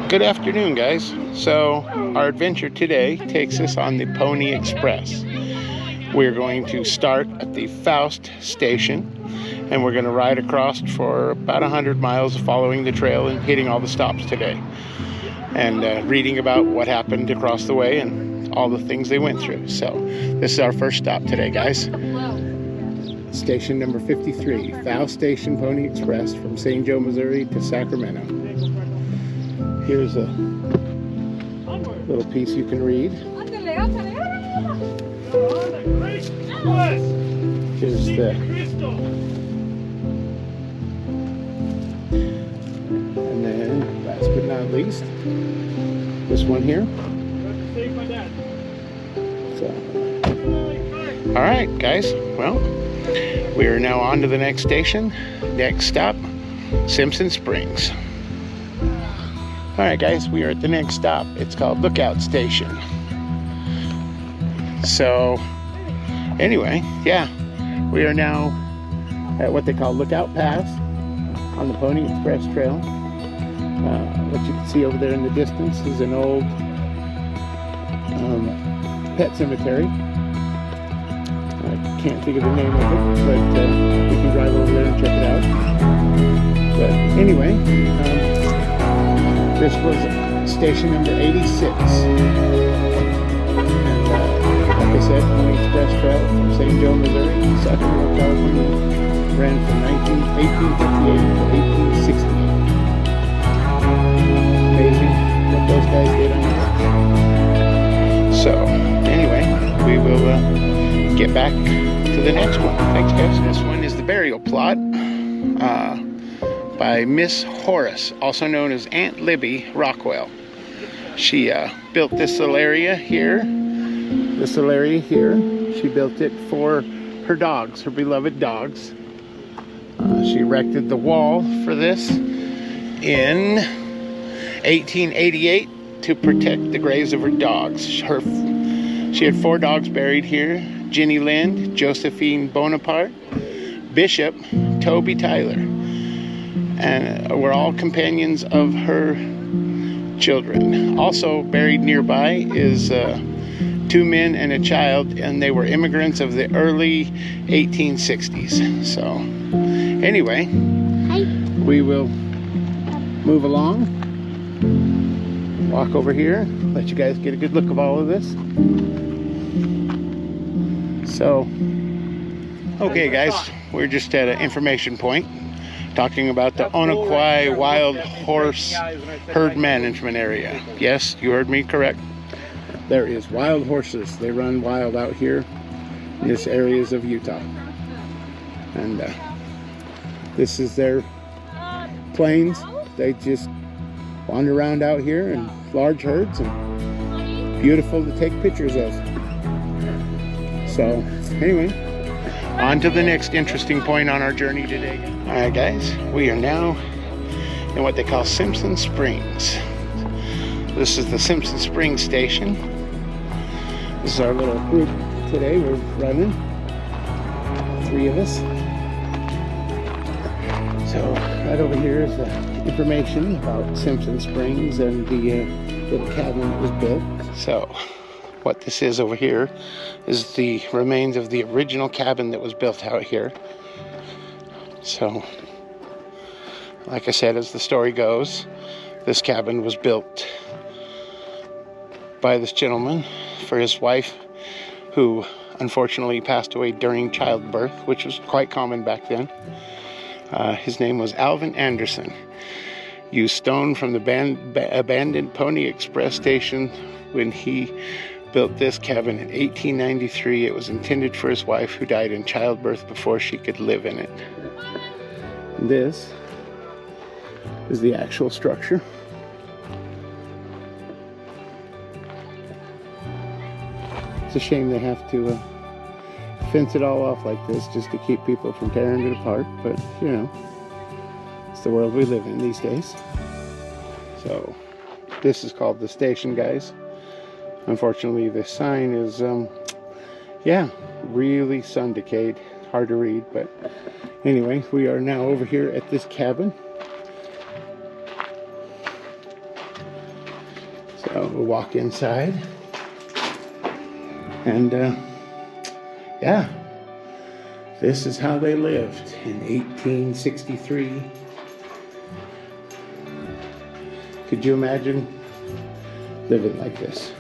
Good afternoon, guys. So our adventure today takes us on the Pony Express. We're going to start at the Faust station, and we're going to ride across for about 100 miles following the trail and hitting all the stops today, and reading about what happened across the way and all the things they went through. So this is our first stop today, guys. Station number 53, Faust Station Pony Express from St. Joe, Missouri to Sacramento. Here's a little piece you can read. Here's the... And then, last but not least, this one here. So, all right, guys. Well, we are now on to the next station. Next stop, Simpson Springs. All right, guys, we are at the next stop. It's called Lookout Station. So, anyway, yeah, we are now at what they call Lookout Pass on the Pony Express Trail. What you can see over there in the distance is an old pet cemetery. I can't think of the name of it, but we can drive over there and check it out. But anyway, this was station number 86. And like I said, Pony Express Trail from St. Joe, Missouri to Sacramento, California, ran from 1858 to 1868. Amazing what those guys did on that. So, anyway, we will get back to the next one. Thanks, guys. This one is the burial plot by Miss Horace, also known as Aunt Libby Rockwell. She built this little area here. She built it for her dogs, her beloved dogs. She erected the wall for this in 1888 to protect the graves of her dogs. She had 4 dogs buried here: Jenny Lind, Josephine Bonaparte, Bishop, Toby Tyler, and were all companions of her children. Also buried nearby is 2 men and a child, and they were immigrants of the early 1860s. So anyway, we will move along, walk over here, let you guys get a good look of all of this. So, okay, guys, we're just at an information point talking about the Onaqui Wild Horse Herd Management Area. Yes, you heard me correct. There is wild horses. They run wild out here in this areas of Utah. And this is their plains. They just wander around out here in large herds, and beautiful to take pictures of. So, anyway, on to the next interesting point on our journey today. All right, guys, we are now in what they call Simpson Springs. This is the Simpson Springs station. This is our little group today. We're running, 3 of us. So right over here is the information about Simpson Springs and the little cabin that was built. So what this is over here is the remains of the original cabin that was built out here. So, like I said, as the story goes, this cabin was built by this gentleman for his wife, who unfortunately passed away during childbirth, which was quite common back then. His name was Alvin Anderson. Used stone from the abandoned Pony Express station when he built this cabin in 1893. It was intended for his wife, who died in childbirth before she could live in it. And this is the actual structure. It's a shame they have to fence it all off like this just to keep people from tearing it apart, but you know, it's the world we live in these days. So this is called the station, guys. Unfortunately, the sign is yeah, really sun decayed, hard to read. But anyway, we are now over here at this cabin. So we'll walk inside. And yeah, this is how they lived in 1863. Could you imagine living like this?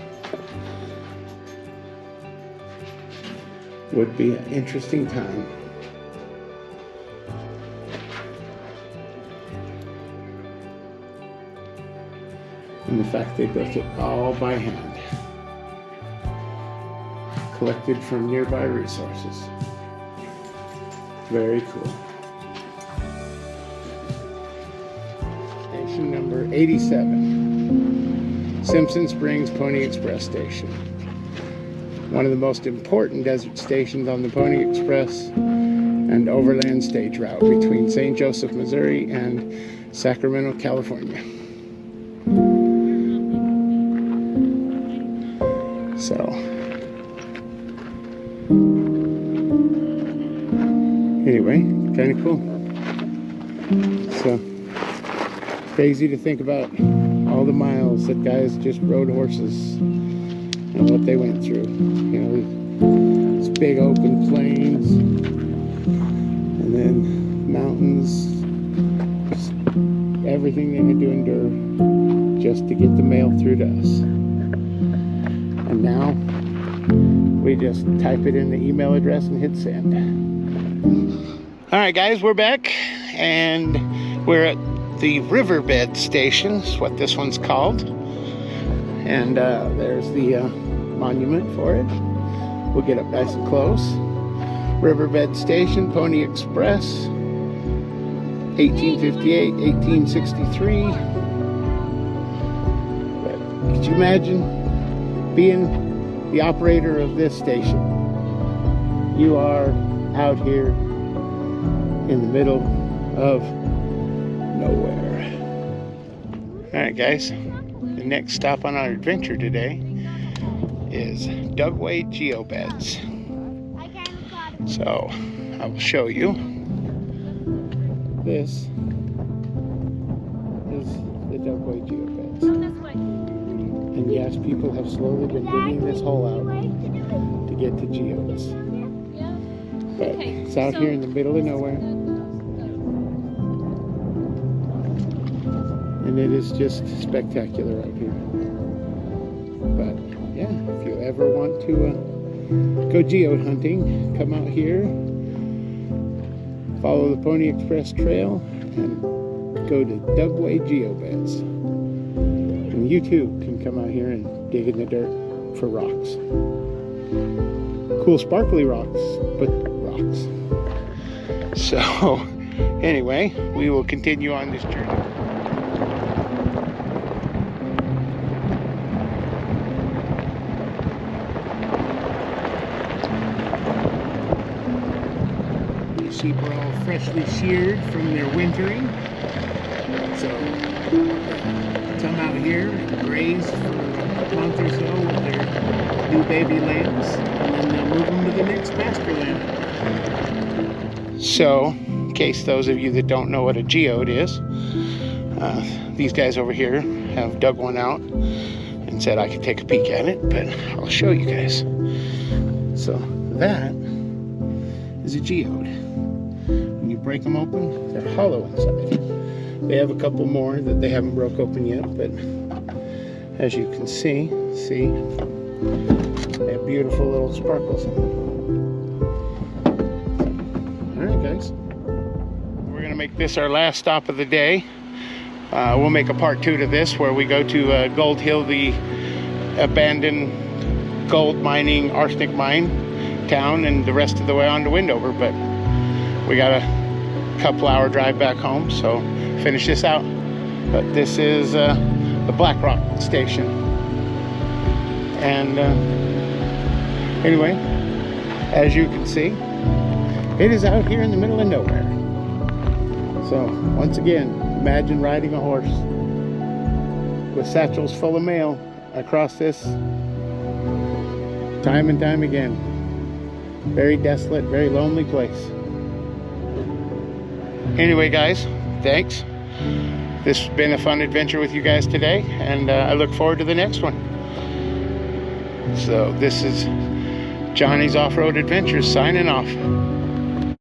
Would be an interesting time. And the fact they built it all by hand. Collected from nearby resources. Very cool. Station number 87. Simpson Springs Pony Express Station. One of the most important desert stations on the Pony Express and overland stage route between St. Joseph, Missouri and Sacramento, California. So, anyway, kind of cool. So, crazy to think about all the miles that guys just rode horses and what they went through. You know, these big open plains and then mountains, just everything they had to endure just to get the mail through to us. And now we just type it in the email address and hit send. All right, guys, we're back and we're at the Riverbed Station, is what this one's called. And there's the monument for it. We'll get up nice and close. Riverbed Station, Pony Express, 1858, 1863. But could you imagine being the operator of this station? You are out here in the middle of nowhere. All right, guys. The next stop on our adventure today is Dugway Geobeds. So I will show you. This is the Dugway Geobeds. And yes, people have slowly been digging this hole out to get to geodes. But it's out here in the middle of nowhere. And it is just spectacular out here. But yeah, if you ever want to go geode hunting, come out here, follow the Pony Express Trail, and go to Dugway Geobeds. And you too can come out here and dig in the dirt for rocks. Cool sparkly rocks, but rocks. So anyway, we will continue on this journey. Sheep are all freshly sheared from their wintering, so come out here, graze for a month or so with their new baby lambs, and then they'll move them to the next pasture land. So, in case those of you that don't know what a geode is, these guys over here have dug one out and said I could take a peek at it, but I'll show you guys. So that is a geode. Break them open, they're hollow inside. They have a couple more that they haven't broke open yet, but as you can see, they have beautiful little sparkles in them. Alright guys, we're going to make this our last stop of the day. We'll make a part 2 to this where we go to Gold Hill, the abandoned gold mining, arsenic mine town, and the rest of the way on to Windover, but we got a couple hour drive back home, so finish this out. But this is the Black Rock Station, and anyway, as you can see, it is out here in the middle of nowhere. So once again, imagine riding a horse with satchels full of mail across this time and time again. Very desolate, very lonely place. Anyway guys, thanks this has been a fun adventure with you guys today, and I look forward to the next one. So this is Johnny's Off-Road Adventures signing off.